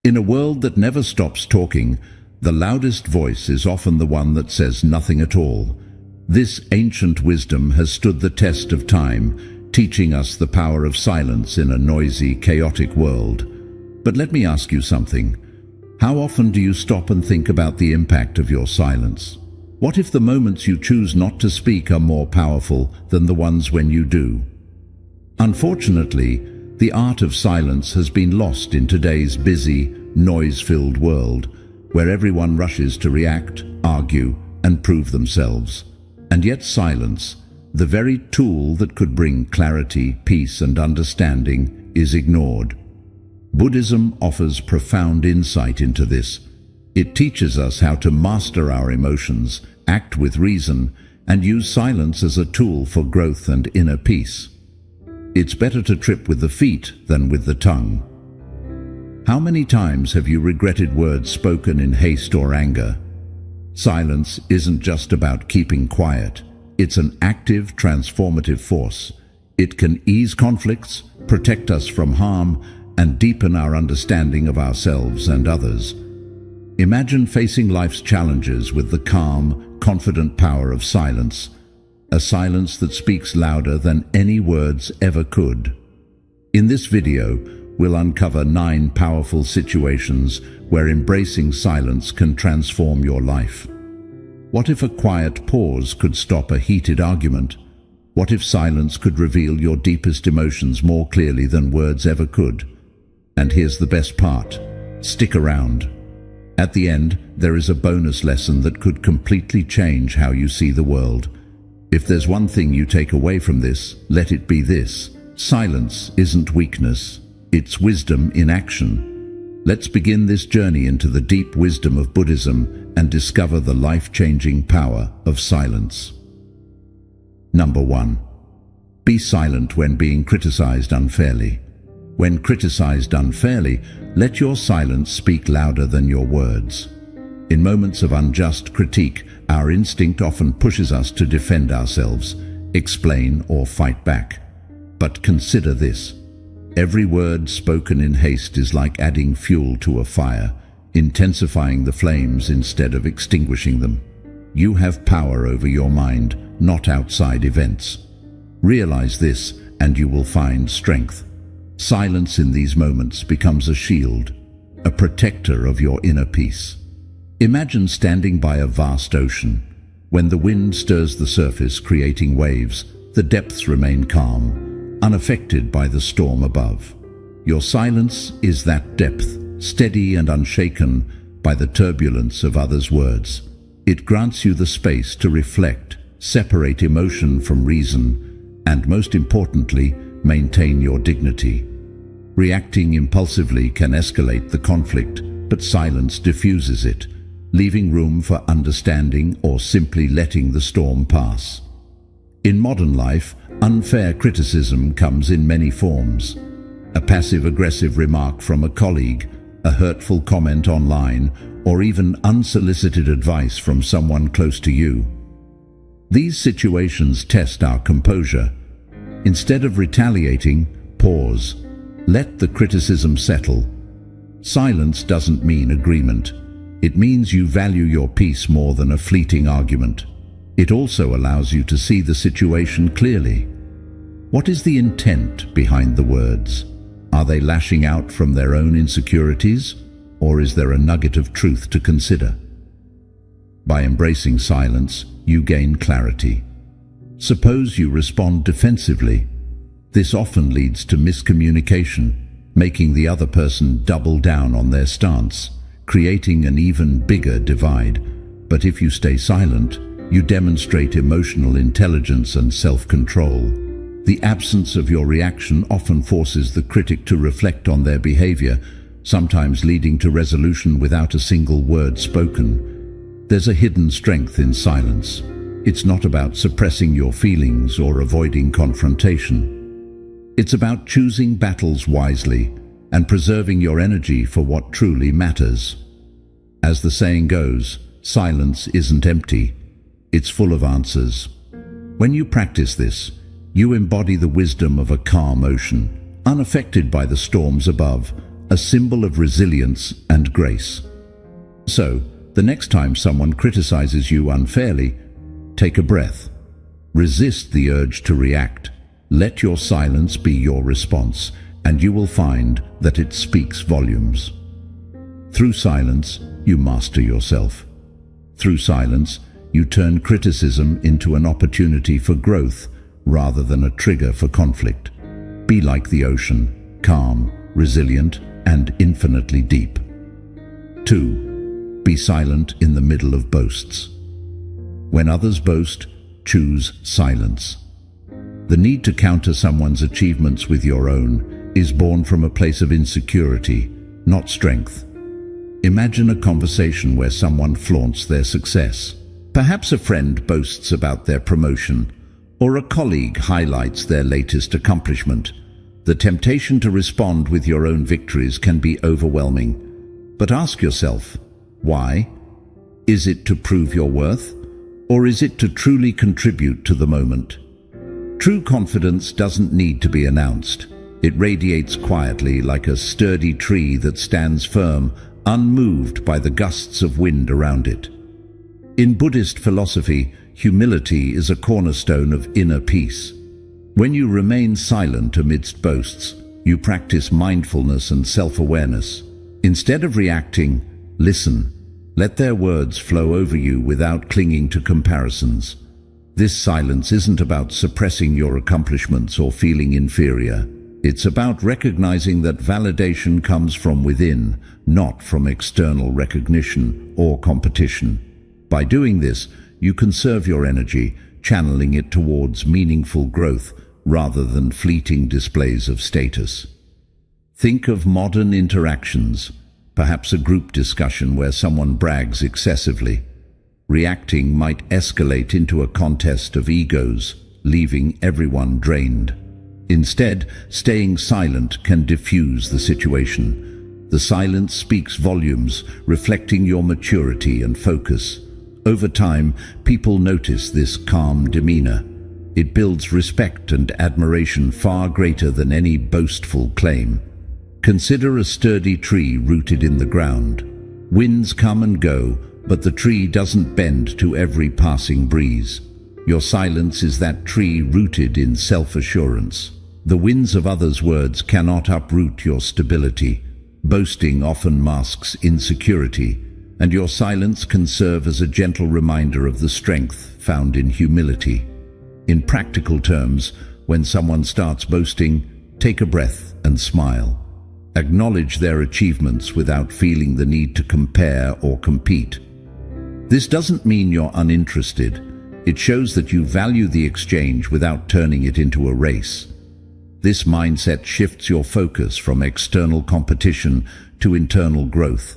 In a world that never stops talking, the loudest voice is often the one that says nothing at all. This ancient wisdom has stood the test of time, teaching us the power of silence in a noisy, chaotic world. But let me ask you something. How often do you stop and think about the impact of your silence? What if the moments you choose not to speak are more powerful than the ones when you do? Unfortunately, the art of silence has been lost in today's busy, noise-filled world, where everyone rushes to react, argue, and prove themselves. And yet silence, the very tool that could bring clarity, peace, and understanding, is ignored. Buddhism offers profound insight into this. It teaches us how to master our emotions, act with reason, and use silence as a tool for growth and inner peace. It's better to trip with the feet than with the tongue. How many times have you regretted words spoken in haste or anger? Silence isn't just about keeping quiet. It's an active, transformative force. It can ease conflicts, protect us from harm, and deepen our understanding of ourselves and others. Imagine facing life's challenges with the calm, confident power of silence. A silence that speaks louder than any words ever could. In this video, we'll uncover 9 powerful situations where embracing silence can transform your life. What if a quiet pause could stop a heated argument? What if silence could reveal your deepest emotions more clearly than words ever could? And here's the best part. Stick around. At the end, there is a bonus lesson that could completely change how you see the world. If there's one thing you take away from this, let it be this. Silence isn't weakness. It's wisdom in action. Let's begin this journey into the deep wisdom of Buddhism and discover the life-changing power of silence. Number 1. Be silent when being criticized unfairly. When criticized unfairly, let your silence speak louder than your words. In moments of unjust critique, our instinct often pushes us to defend ourselves, explain, or fight back. But consider this. Every word spoken in haste is like adding fuel to a fire, intensifying the flames instead of extinguishing them. You have power over your mind, not outside events. Realize this, and you will find strength. Silence in these moments becomes a shield, a protector of your inner peace. Imagine standing by a vast ocean. When the wind stirs the surface, creating waves, the depths remain calm, unaffected by the storm above. Your silence is that depth, steady and unshaken by the turbulence of others' words. It grants you the space to reflect, separate emotion from reason, and most importantly, maintain your dignity. Reacting impulsively can escalate the conflict, but silence diffuses it, leaving room for understanding or simply letting the storm pass. In modern life, unfair criticism comes in many forms. A passive-aggressive remark from a colleague, a hurtful comment online, or even unsolicited advice from someone close to you. These situations test our composure. Instead of retaliating, pause. Let the criticism settle. Silence doesn't mean agreement. It means you value your peace more than a fleeting argument. It also allows you to see the situation clearly. What is the intent behind the words? Are they lashing out from their own insecurities, or is there a nugget of truth to consider? By embracing silence, you gain clarity. Suppose you respond defensively. This often leads to miscommunication, making the other person double down on their stance, creating an even bigger divide. But if you stay silent, you demonstrate emotional intelligence and self-control. The absence of your reaction often forces the critic to reflect on their behavior, sometimes leading to resolution without a single word spoken. There's a hidden strength in silence. It's not about suppressing your feelings or avoiding confrontation. It's about choosing battles wisely and preserving your energy for what truly matters. As the saying goes, silence isn't empty, it's full of answers. When you practice this, you embody the wisdom of a calm ocean, unaffected by the storms above, a symbol of resilience and grace. So, the next time someone criticizes you unfairly, take a breath. Resist the urge to react. Let your silence be your response, and you will find that it speaks volumes. Through silence, you master yourself. Through silence, you turn criticism into an opportunity for growth rather than a trigger for conflict. Be like the ocean, calm, resilient, and infinitely deep. 2. Be silent in the middle of boasts. When others boast, choose silence. The need to counter someone's achievements with your own is born from a place of insecurity, not strength. Imagine a conversation where someone flaunts their success. Perhaps a friend boasts about their promotion, or a colleague highlights their latest accomplishment. The temptation to respond with your own victories can be overwhelming. But ask yourself, why? Is it to prove your worth? Or is it to truly contribute to the moment? True confidence doesn't need to be announced. It radiates quietly like a sturdy tree that stands firm, unmoved by the gusts of wind around it. In Buddhist philosophy, humility is a cornerstone of inner peace. When you remain silent amidst boasts, you practice mindfulness and self-awareness. Instead of reacting, listen. Let their words flow over you without clinging to comparisons. This silence isn't about suppressing your accomplishments or feeling inferior. It's about recognizing that validation comes from within, not from external recognition or competition. By doing this, you conserve your energy, channeling it towards meaningful growth rather than fleeting displays of status. Think of modern interactions, perhaps a group discussion where someone brags excessively. Reacting might escalate into a contest of egos, leaving everyone drained. Instead, staying silent can diffuse the situation. The silence speaks volumes, reflecting your maturity and focus. Over time, people notice this calm demeanor. It builds respect and admiration far greater than any boastful claim. Consider a sturdy tree rooted in the ground. Winds come and go, but the tree doesn't bend to every passing breeze. Your silence is that tree rooted in self-assurance. The winds of others' words cannot uproot your stability. Boasting often masks insecurity, and your silence can serve as a gentle reminder of the strength found in humility. In practical terms, when someone starts boasting, take a breath and smile. Acknowledge their achievements without feeling the need to compare or compete. This doesn't mean you're uninterested. It shows that you value the exchange without turning it into a race. This mindset shifts your focus from external competition to internal growth,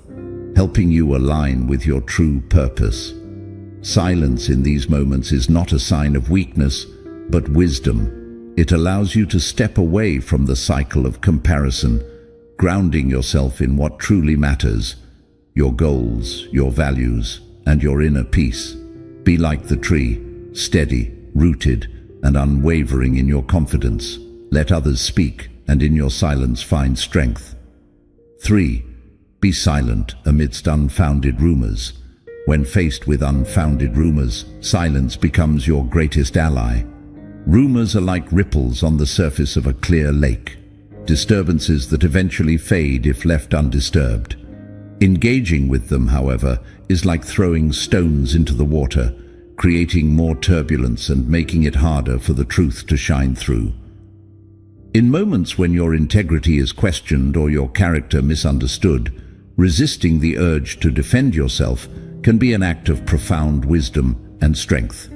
helping you align with your true purpose. Silence in these moments is not a sign of weakness, but wisdom. It allows you to step away from the cycle of comparison, grounding yourself in what truly matters, your goals, your values, and your inner peace. Be like the tree, steady, rooted, and unwavering in your confidence. Let others speak, and in your silence find strength. 3. Be silent amidst unfounded rumors. When faced with unfounded rumors, silence becomes your greatest ally. Rumors are like ripples on the surface of a clear lake, disturbances that eventually fade if left undisturbed. Engaging with them, however, is like throwing stones into the water, creating more turbulence and making it harder for the truth to shine through. In moments when your integrity is questioned or your character misunderstood, resisting the urge to defend yourself can be an act of profound wisdom and strength.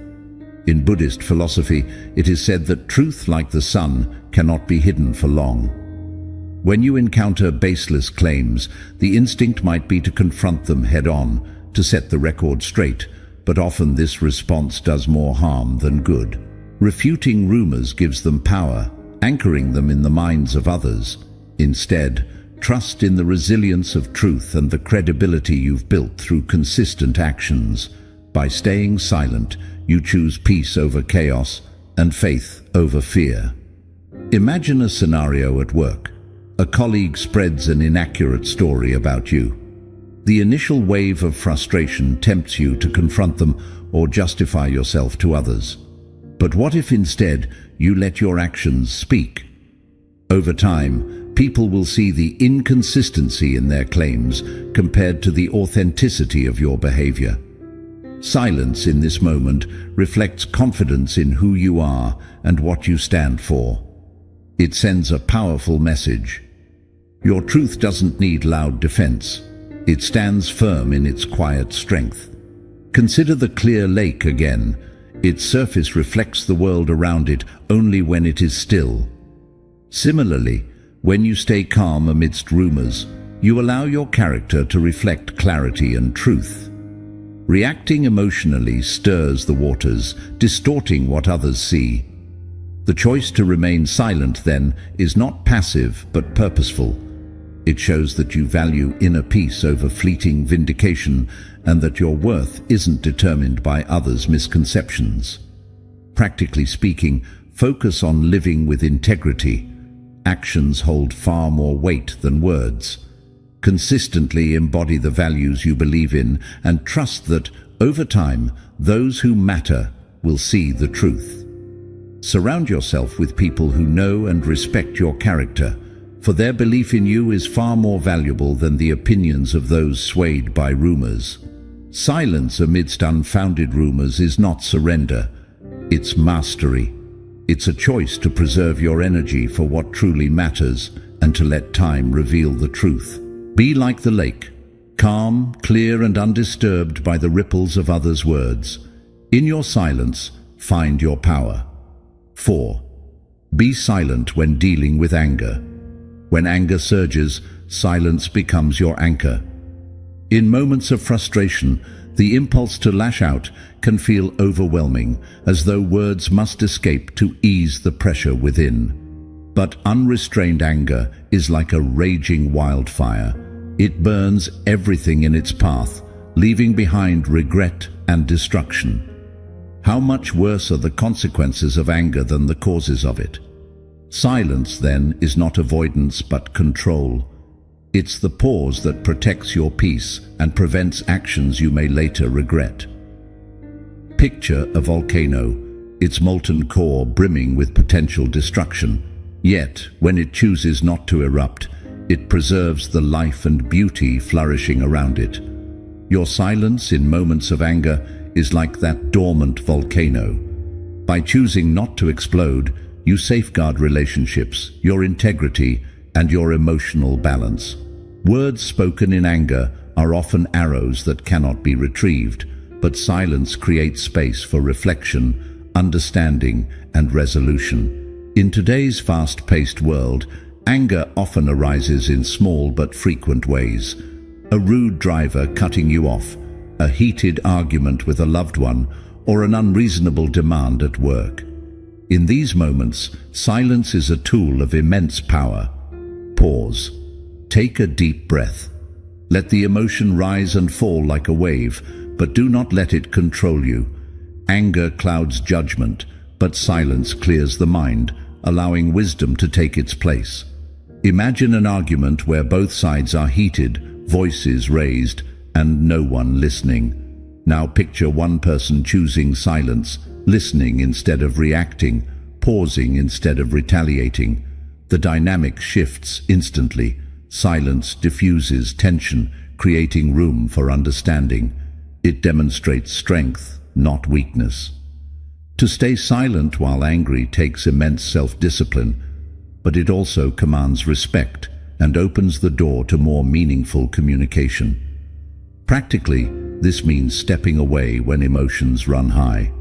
In Buddhist philosophy, it is said that truth, like the sun, cannot be hidden for long. When you encounter baseless claims, the instinct might be to confront them head-on, to set the record straight, but often this response does more harm than good. Refuting rumors gives them power, anchoring them in the minds of others. Instead, trust in the resilience of truth and the credibility you've built through consistent actions. By staying silent, you choose peace over chaos and faith over fear. Imagine a scenario at work. A colleague spreads an inaccurate story about you. The initial wave of frustration tempts you to confront them or justify yourself to others. But what if instead you let your actions speak? Over time, people will see the inconsistency in their claims compared to the authenticity of your behavior. Silence in this moment reflects confidence in who you are and what you stand for. It sends a powerful message. Your truth doesn't need loud defense. It stands firm in its quiet strength. Consider the clear lake again. Its surface reflects the world around it only when it is still. Similarly, when you stay calm amidst rumors, you allow your character to reflect clarity and truth. Reacting emotionally stirs the waters, distorting what others see. The choice to remain silent, then, is not passive but purposeful. It shows that you value inner peace over fleeting vindication and that your worth isn't determined by others' misconceptions. Practically speaking, focus on living with integrity. Actions hold far more weight than words. Consistently embody the values you believe in and trust that, over time, those who matter will see the truth. Surround yourself with people who know and respect your character, for their belief in you is far more valuable than the opinions of those swayed by rumors. Silence amidst unfounded rumors is not surrender, it's mastery. It's a choice to preserve your energy for what truly matters and to let time reveal the truth. Be like the lake, calm, clear, and undisturbed by the ripples of others' words. In your silence, find your power. 4. Be silent when dealing with anger. When anger surges, silence becomes your anchor. In moments of frustration, the impulse to lash out can feel overwhelming, as though words must escape to ease the pressure within. But unrestrained anger is like a raging wildfire. It burns everything in its path, leaving behind regret and destruction. How much worse are the consequences of anger than the causes of it? Silence, then, is not avoidance but control. It's the pause that protects your peace and prevents actions you may later regret. Picture a volcano, its molten core brimming with potential destruction. Yet, when it chooses not to erupt, it preserves the life and beauty flourishing around it. Your silence in moments of anger is like that dormant volcano. By choosing not to explode, you safeguard relationships, your integrity, and your emotional balance. Words spoken in anger are often arrows that cannot be retrieved, but silence creates space for reflection, understanding, and resolution. In today's fast-paced world, anger often arises in small but frequent ways. A rude driver cutting you off, a heated argument with a loved one, or an unreasonable demand at work. In these moments, silence is a tool of immense power. Pause. Take a deep breath. Let the emotion rise and fall like a wave, but do not let it control you. Anger clouds judgment, but silence clears the mind, allowing wisdom to take its place. Imagine an argument where both sides are heated, voices raised, and no one listening. Now picture one person choosing silence, listening instead of reacting, pausing instead of retaliating. The dynamic shifts instantly. Silence diffuses tension, creating room for understanding. It demonstrates strength, not weakness. To stay silent while angry takes immense self-discipline, but it also commands respect and opens the door to more meaningful communication. Practically, this means stepping away when emotions run high.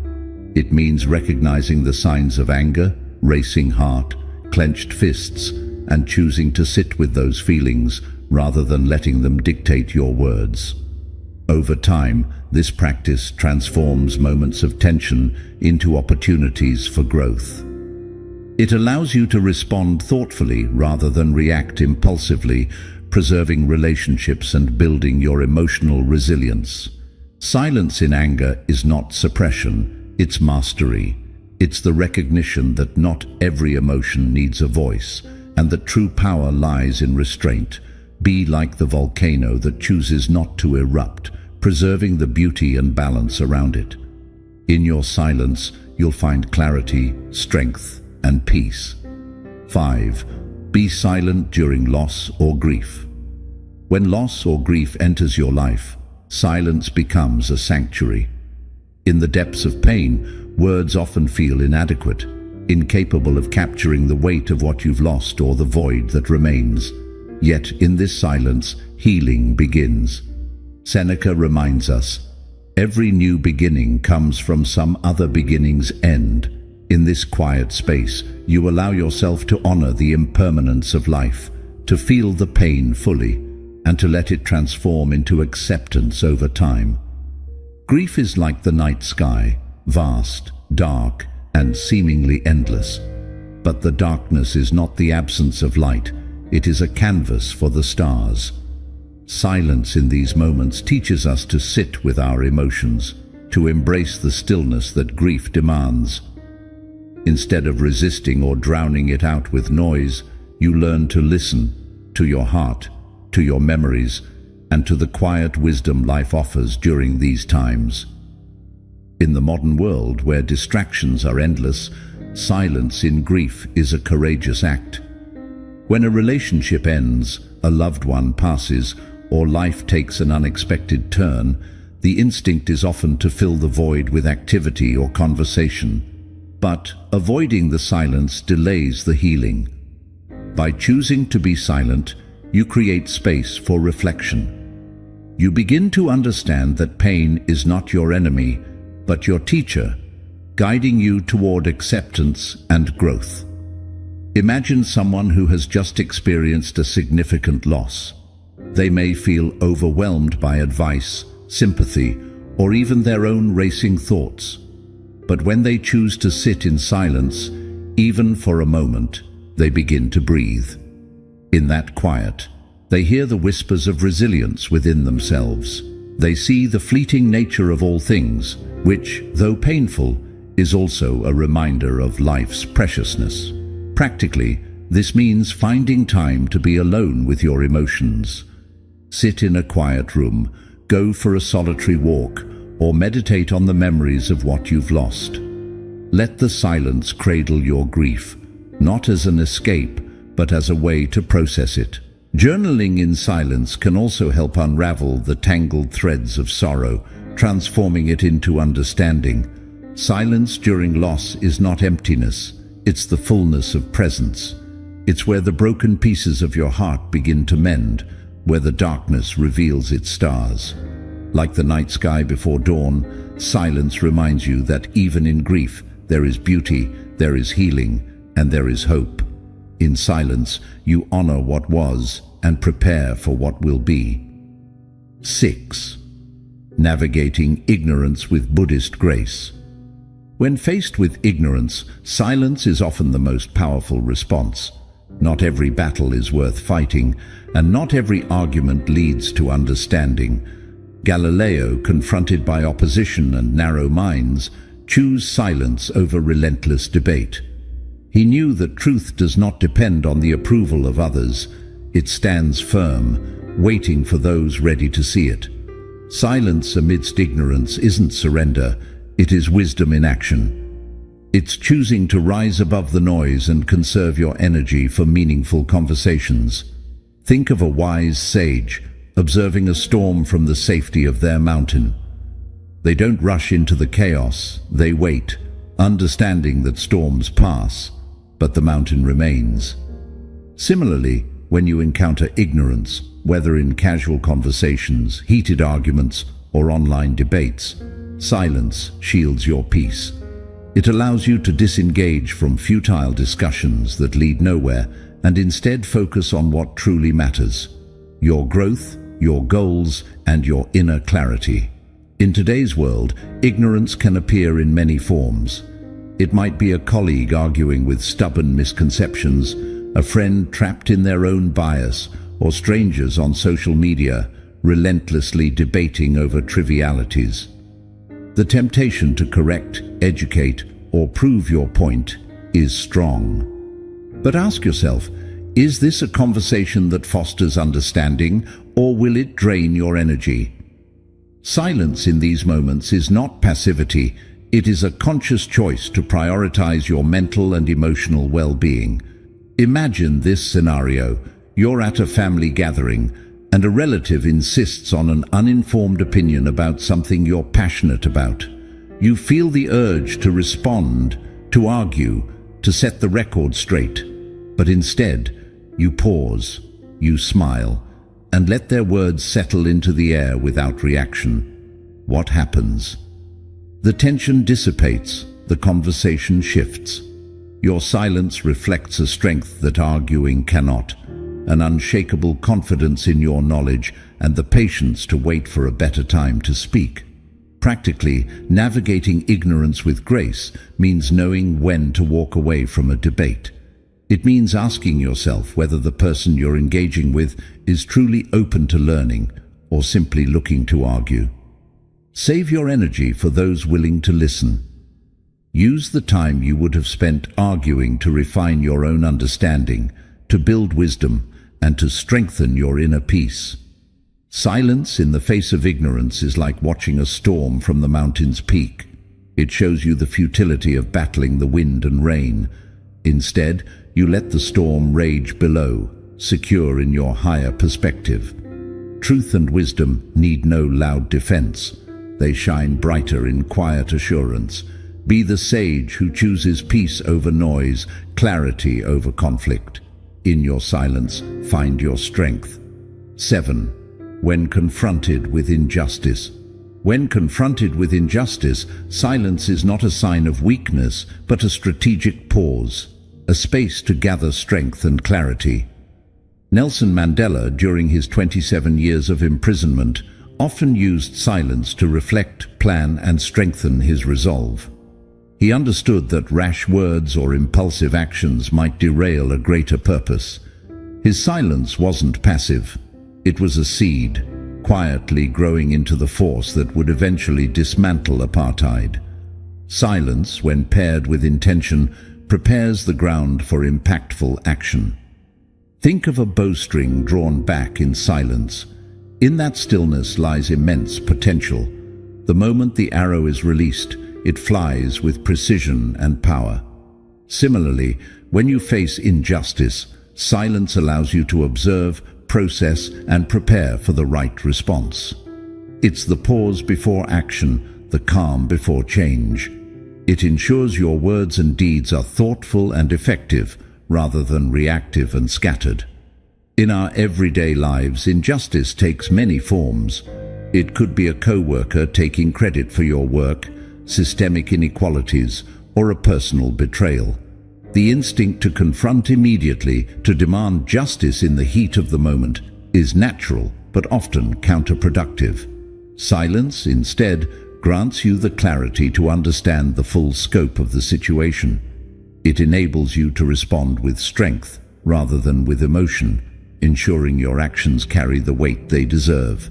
It means recognizing the signs of anger, racing heart, clenched fists, and choosing to sit with those feelings rather than letting them dictate your words. Over time, this practice transforms moments of tension into opportunities for growth. It allows you to respond thoughtfully rather than react impulsively, preserving relationships and building your emotional resilience. Silence in anger is not suppression, it's mastery. It's the recognition that not every emotion needs a voice, and that true power lies in restraint. Be like the volcano that chooses not to erupt, preserving the beauty and balance around it. In your silence, you'll find clarity, strength, and peace. 5. Be silent during loss or grief. When loss or grief enters your life, silence becomes a sanctuary. In the depths of pain, words often feel inadequate, incapable of capturing the weight of what you've lost or the void that remains. Yet in this silence, healing begins. Seneca reminds us, every new beginning comes from some other beginning's end. In this quiet space, you allow yourself to honor the impermanence of life, to feel the pain fully, and to let it transform into acceptance over time. Grief is like the night sky, vast, dark, and seemingly endless. But the darkness is not the absence of light, it is a canvas for the stars. Silence in these moments teaches us to sit with our emotions, to embrace the stillness that grief demands. Instead of resisting or drowning it out with noise, you learn to listen to your heart, to your memories, and to the quiet wisdom life offers during these times. In the modern world, where distractions are endless, silence in grief is a courageous act. When a relationship ends, a loved one passes, or life takes an unexpected turn, the instinct is often to fill the void with activity or conversation. But avoiding the silence delays the healing. By choosing to be silent, you create space for reflection. You begin to understand that pain is not your enemy, but your teacher, guiding you toward acceptance and growth. Imagine someone who has just experienced a significant loss. They may feel overwhelmed by advice, sympathy, or even their own racing thoughts. But when they choose to sit in silence, even for a moment, they begin to breathe. In that quiet, they hear the whispers of resilience within themselves. They see the fleeting nature of all things, which, though painful, is also a reminder of life's preciousness. Practically, this means finding time to be alone with your emotions. Sit in a quiet room, go for a solitary walk, or meditate on the memories of what you've lost. Let the silence cradle your grief, not as an escape, but as a way to process it. Journaling in silence can also help unravel the tangled threads of sorrow, transforming it into understanding. Silence during loss is not emptiness, it's the fullness of presence. It's where the broken pieces of your heart begin to mend, where the darkness reveals its stars. Like the night sky before dawn, silence reminds you that even in grief, there is beauty, there is healing, and there is hope. In silence, you honor what was and prepare for what will be. 6. Navigating ignorance with Buddhist grace. When faced with ignorance, silence is often the most powerful response. Not every battle is worth fighting, and not every argument leads to understanding. Galileo, confronted by opposition and narrow minds, chose silence over relentless debate. He knew that truth does not depend on the approval of others. It stands firm, waiting for those ready to see it. Silence amidst ignorance isn't surrender, it is wisdom in action. It's choosing to rise above the noise and conserve your energy for meaningful conversations. Think of a wise sage observing a storm from the safety of their mountain. They don't rush into the chaos, they wait, understanding that storms pass, but the mountain remains. Similarly, when you encounter ignorance, whether in casual conversations, heated arguments, or online debates, silence shields your peace. It allows you to disengage from futile discussions that lead nowhere and instead focus on what truly matters: your growth, your goals, and your inner clarity. In today's world, ignorance can appear in many forms. It might be a colleague arguing with stubborn misconceptions, a friend trapped in their own bias, or strangers on social media relentlessly debating over trivialities. The temptation to correct, educate, or prove your point is strong. But ask yourself, Is this a conversation that fosters understanding, or will it drain your energy? Silence in these moments is not passivity. It is a conscious choice to prioritize your mental and emotional well-being. Imagine this scenario. You're at a family gathering, and a relative insists on an uninformed opinion about something you're passionate about. You feel the urge to respond, to argue, to set the record straight. But instead, you pause, you smile, and let their words settle into the air without reaction. What happens? The tension dissipates, the conversation shifts. Your silence reflects a strength that arguing cannot, an unshakable confidence in your knowledge and the patience to wait for a better time to speak. Practically, navigating ignorance with grace means knowing when to walk away from a debate. It means asking yourself whether the person you're engaging with is truly open to learning or simply looking to argue. Save your energy for those willing to listen. Use the time you would have spent arguing to refine your own understanding, to build wisdom, and to strengthen your inner peace. Silence in the face of ignorance is like watching a storm from the mountain's peak. It shows you the futility of battling the wind and rain. Instead, you let the storm rage below, secure in your higher perspective. Truth and wisdom need no loud defense. They shine brighter in quiet assurance. Be the sage who chooses peace over noise, clarity over conflict. In your silence, find your strength. 7. When confronted with injustice. When confronted with injustice, silence is not a sign of weakness, but a strategic pause, a space to gather strength and clarity. Nelson Mandela, during his 27 years of imprisonment, often used silence to reflect, plan, and strengthen his resolve. He understood that rash words or impulsive actions might derail a greater purpose. His silence wasn't passive. It was a seed, quietly growing into the force that would eventually dismantle apartheid. Silence, when paired with intention, prepares the ground for impactful action. Think of a bowstring drawn back in silence. In that stillness lies immense potential. The moment the arrow is released, it flies with precision and power. Similarly, when you face injustice, silence allows you to observe, process, and prepare for the right response. It's the pause before action, the calm before change. It ensures your words and deeds are thoughtful and effective, rather than reactive and scattered. In our everyday lives, injustice takes many forms. It could be a co-worker taking credit for your work, systemic inequalities, or a personal betrayal. The instinct to confront immediately, to demand justice in the heat of the moment, is natural but often counterproductive. Silence, instead, grants you the clarity to understand the full scope of the situation. It enables you to respond with strength rather than with emotion, ensuring your actions carry the weight they deserve.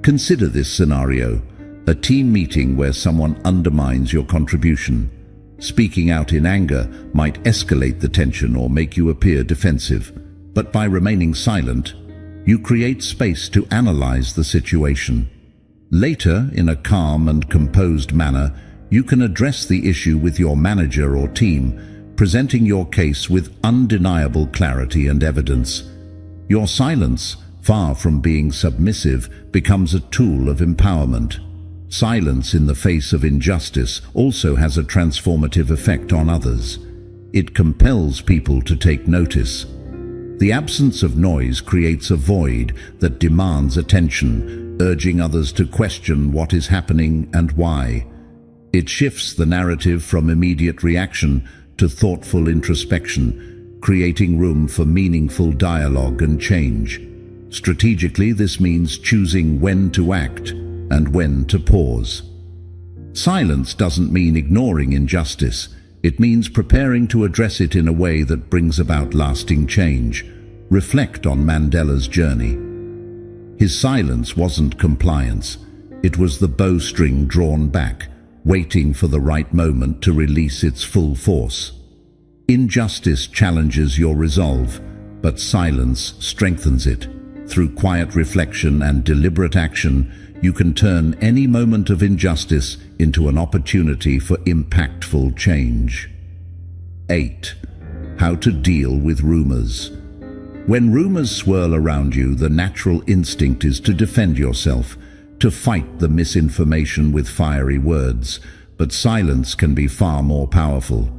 Consider this scenario: a team meeting where someone undermines your contribution. Speaking out in anger might escalate the tension or make you appear defensive, but by remaining silent, you create space to analyze the situation. Later, in a calm and composed manner, you can address the issue with your manager or team, presenting your case with undeniable clarity and evidence. Your silence, far from being submissive, becomes a tool of empowerment. Silence in the face of injustice also has a transformative effect on others. It compels people to take notice. The absence of noise creates a void that demands attention, urging others to question what is happening and why. It shifts the narrative from immediate reaction to thoughtful introspection, creating room for meaningful dialogue and change. Strategically, this means choosing when to act and when to pause. Silence doesn't mean ignoring injustice. It means preparing to address it in a way that brings about lasting change. Reflect on Mandela's journey. His silence wasn't compliance. It was the bowstring drawn back, waiting for the right moment to release its full force. Injustice challenges your resolve, but silence strengthens it. Through quiet reflection and deliberate action, you can turn any moment of injustice into an opportunity for impactful change. 8. How to deal with rumors. When rumors swirl around you, the natural instinct is to defend yourself, to fight the misinformation with fiery words, but silence can be far more powerful.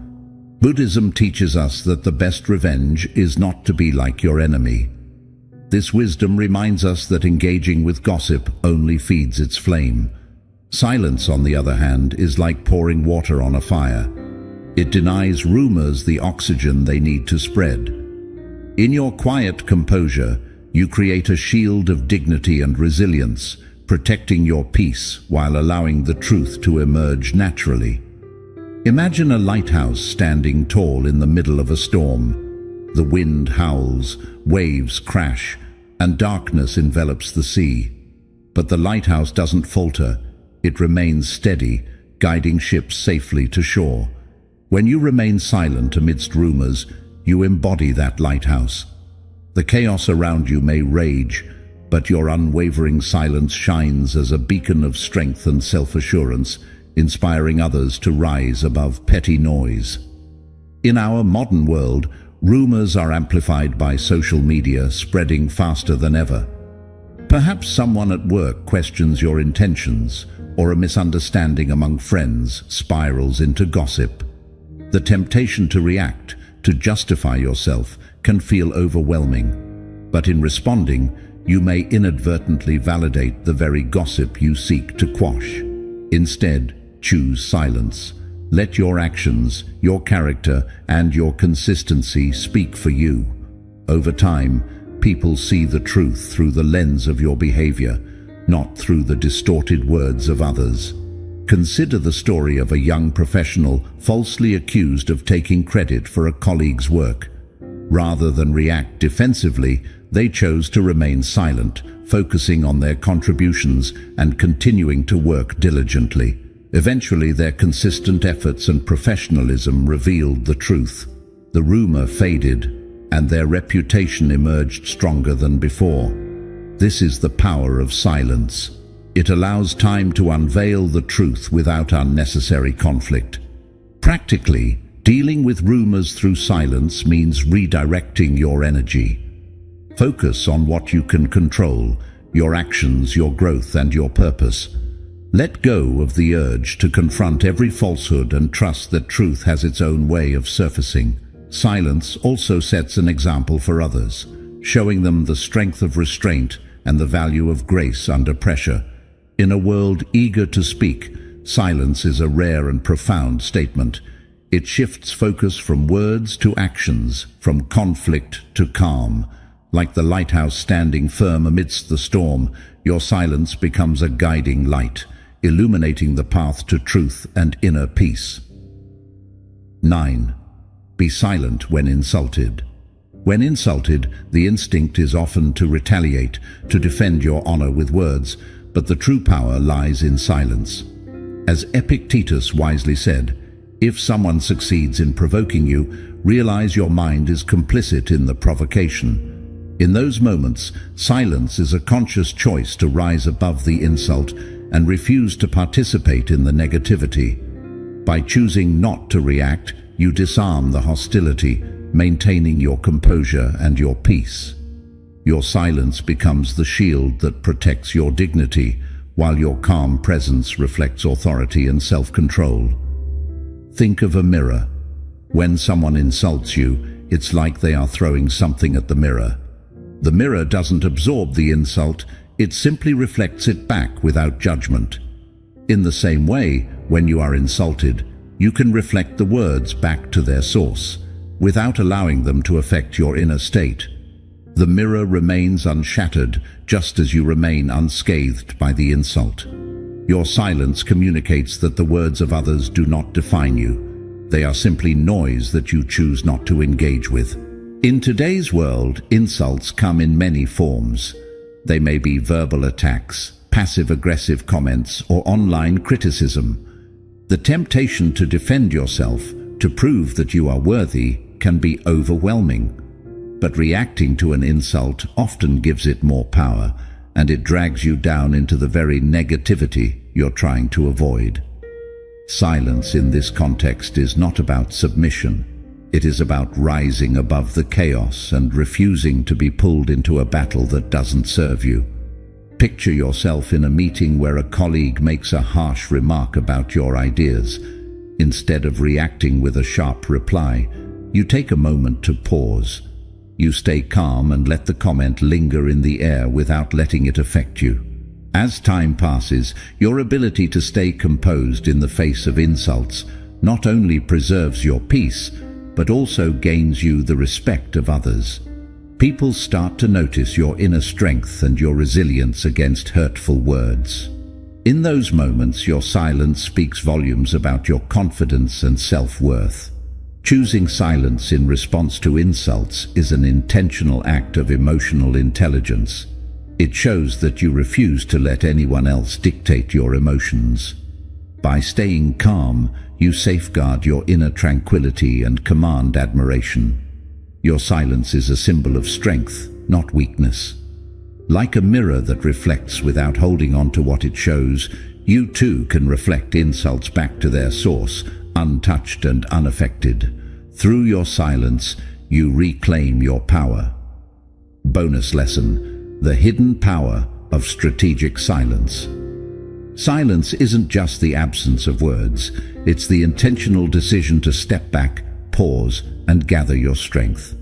Buddhism teaches us that the best revenge is not to be like your enemy. This wisdom reminds us that engaging with gossip only feeds its flame. Silence, on the other hand, is like pouring water on a fire. It denies rumors the oxygen they need to spread. In your quiet composure, you create a shield of dignity and resilience, protecting your peace while allowing the truth to emerge naturally. Imagine a lighthouse standing tall in the middle of a storm. The wind howls, waves crash, and darkness envelops the sea. But the lighthouse doesn't falter. It remains steady, guiding ships safely to shore. When you remain silent amidst rumors, you embody that lighthouse. The chaos around you may rage, but your unwavering silence shines as a beacon of strength and self-assurance, inspiring others to rise above petty noise. In our modern world, rumors are amplified by social media, spreading faster than ever. Perhaps someone at work questions your intentions, or a misunderstanding among friends spirals into gossip. The temptation to react, to justify yourself, can feel overwhelming. But in responding, you may inadvertently validate the very gossip you seek to quash. Instead, choose silence. Let your actions, your character, and your consistency speak for you. Over time, people see the truth through the lens of your behavior, not through the distorted words of others. Consider the story of a young professional falsely accused of taking credit for a colleague's work. Rather than react defensively, they chose to remain silent, focusing on their contributions and continuing to work diligently. Eventually, their consistent efforts and professionalism revealed the truth. The rumor faded, and their reputation emerged stronger than before. This is the power of silence. It allows time to unveil the truth without unnecessary conflict. Practically, dealing with rumors through silence means redirecting your energy. Focus on what you can control: your actions, your growth, and your purpose. Let go of the urge to confront every falsehood and trust that truth has its own way of surfacing. Silence also sets an example for others, showing them the strength of restraint and the value of grace under pressure. In a world eager to speak, silence is a rare and profound statement. It shifts focus from words to actions, from conflict to calm. Like the lighthouse standing firm amidst the storm, your silence becomes a guiding light, illuminating the path to truth and inner peace. 9. Be silent when insulted. When insulted, the instinct is often to retaliate, to defend your honor with words, but the true power lies in silence. As Epictetus wisely said, if someone succeeds in provoking you, realize your mind is complicit in the provocation. In those moments, silence is a conscious choice to rise above the insult and refuse to participate in the negativity. By choosing not to react, you disarm the hostility, maintaining your composure and your peace. Your silence becomes the shield that protects your dignity, while your calm presence reflects authority and self-control. Think of a mirror. When someone insults you, it's like they are throwing something at the mirror. The mirror doesn't absorb the insult, it simply reflects it back without judgment. In the same way, when you are insulted, you can reflect the words back to their source, without allowing them to affect your inner state. The mirror remains unshattered, just as you remain unscathed by the insult. Your silence communicates that the words of others do not define you. They are simply noise that you choose not to engage with. In today's world, insults come in many forms. They may be verbal attacks, passive-aggressive comments, or online criticism. The temptation to defend yourself, to prove that you are worthy, can be overwhelming. But reacting to an insult often gives it more power, and it drags you down into the very negativity you're trying to avoid. Silence in this context is not about submission. It is about rising above the chaos and refusing to be pulled into a battle that doesn't serve you. Picture yourself in a meeting where a colleague makes a harsh remark about your ideas. Instead of reacting with a sharp reply, you take a moment to pause. You stay calm and let the comment linger in the air without letting it affect you. As time passes, your ability to stay composed in the face of insults not only preserves your peace, but also gains you the respect of others. People start to notice your inner strength and your resilience against hurtful words. In those moments, your silence speaks volumes about your confidence and self-worth. Choosing silence in response to insults is an intentional act of emotional intelligence. It shows that you refuse to let anyone else dictate your emotions. By staying calm, you safeguard your inner tranquility and command admiration. Your silence is a symbol of strength, not weakness. Like a mirror that reflects without holding on to what it shows, you too can reflect insults back to their source, untouched and unaffected. Through your silence, you reclaim your power. Bonus lesson: the hidden power of strategic silence. Silence isn't just the absence of words, it's the intentional decision to step back, pause, and gather your strength.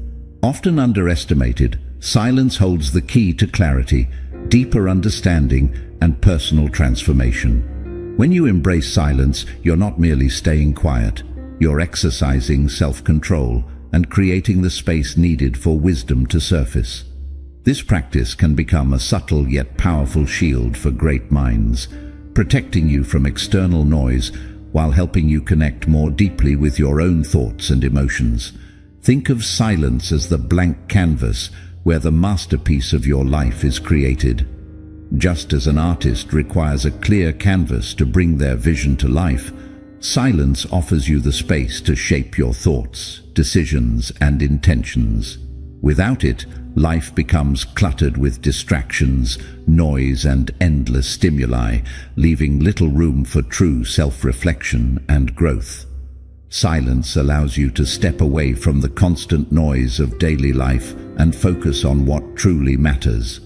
Often underestimated, silence holds the key to clarity, deeper understanding, and personal transformation. When you embrace silence, you're not merely staying quiet, you're exercising self-control and creating the space needed for wisdom to surface. This practice can become a subtle yet powerful shield for great minds, protecting you from external noise while helping you connect more deeply with your own thoughts and emotions. Think of silence as the blank canvas where the masterpiece of your life is created. Just as an artist requires a clear canvas to bring their vision to life, silence offers you the space to shape your thoughts, decisions, and intentions. Without it, life becomes cluttered with distractions, noise, and endless stimuli, leaving little room for true self-reflection and growth. Silence allows you to step away from the constant noise of daily life and focus on what truly matters.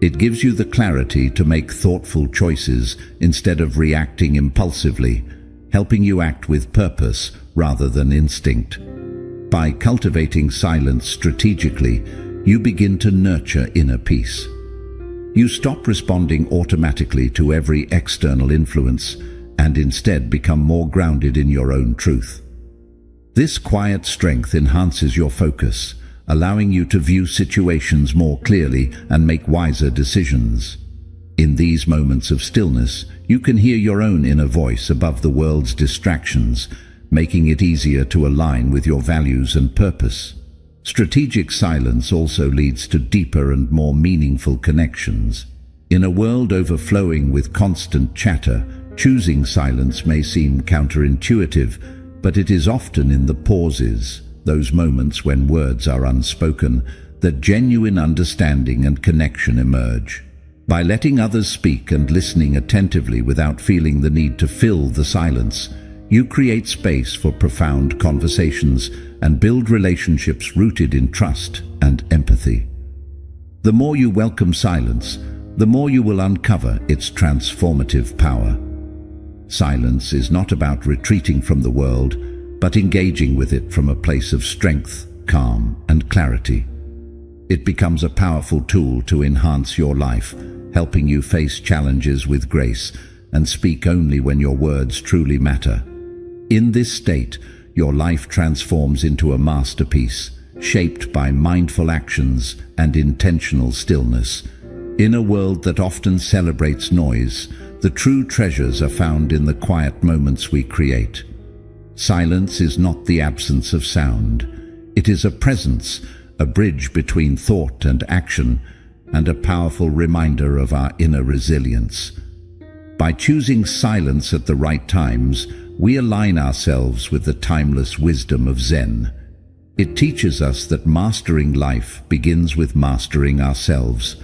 It gives you the clarity to make thoughtful choices instead of reacting impulsively, helping you act with purpose rather than instinct. By cultivating silence strategically, you begin to nurture inner peace. You stop responding automatically to every external influence and instead become more grounded in your own truth. This quiet strength enhances your focus, allowing you to view situations more clearly and make wiser decisions. In these moments of stillness, you can hear your own inner voice above the world's distractions, making it easier to align with your values and purpose. Strategic silence also leads to deeper and more meaningful connections. In a world overflowing with constant chatter, choosing silence may seem counterintuitive, but it is often in the pauses, those moments when words are unspoken, that genuine understanding and connection emerge. By letting others speak and listening attentively without feeling the need to fill the silence, you create space for profound conversations and build relationships rooted in trust and empathy. The more you welcome silence, the more you will uncover its transformative power. Silence is not about retreating from the world, but engaging with it from a place of strength, calm, and clarity. It becomes a powerful tool to enhance your life, helping you face challenges with grace and speak only when your words truly matter. In this state, your life transforms into a masterpiece, shaped by mindful actions and intentional stillness. In a world that often celebrates noise, the true treasures are found in the quiet moments we create. Silence is not the absence of sound. It is a presence, a bridge between thought and action, and a powerful reminder of our inner resilience. By choosing silence at the right times, we align ourselves with the timeless wisdom of Zen. It teaches us that mastering life begins with mastering ourselves.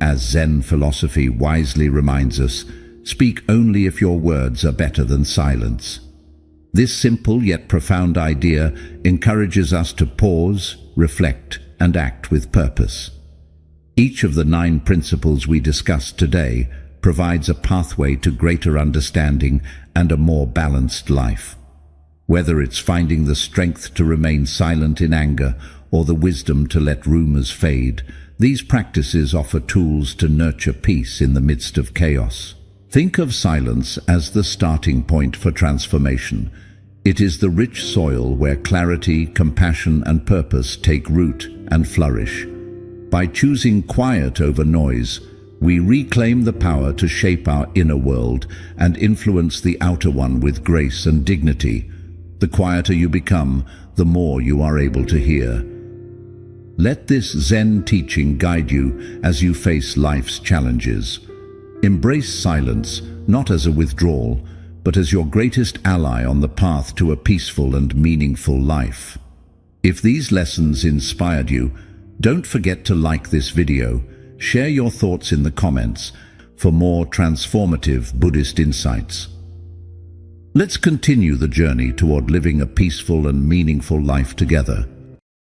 As Zen philosophy wisely reminds us, speak only if your words are better than silence. This simple yet profound idea encourages us to pause, reflect, and act with purpose. Each of the 9 principles we discussed today provides a pathway to greater understanding and a more balanced life. Whether it's finding the strength to remain silent in anger or the wisdom to let rumors fade, these practices offer tools to nurture peace in the midst of chaos. Think of silence as the starting point for transformation. It is the rich soil where clarity, compassion, and purpose take root and flourish. By choosing quiet over noise, we reclaim the power to shape our inner world and influence the outer one with grace and dignity. The quieter you become, the more you are able to hear. Let this Zen teaching guide you as you face life's challenges. Embrace silence, not as a withdrawal, but as your greatest ally on the path to a peaceful and meaningful life. If these lessons inspired you, don't forget to like this video, share your thoughts in the comments for more transformative Buddhist insights. Let's continue the journey toward living a peaceful and meaningful life together.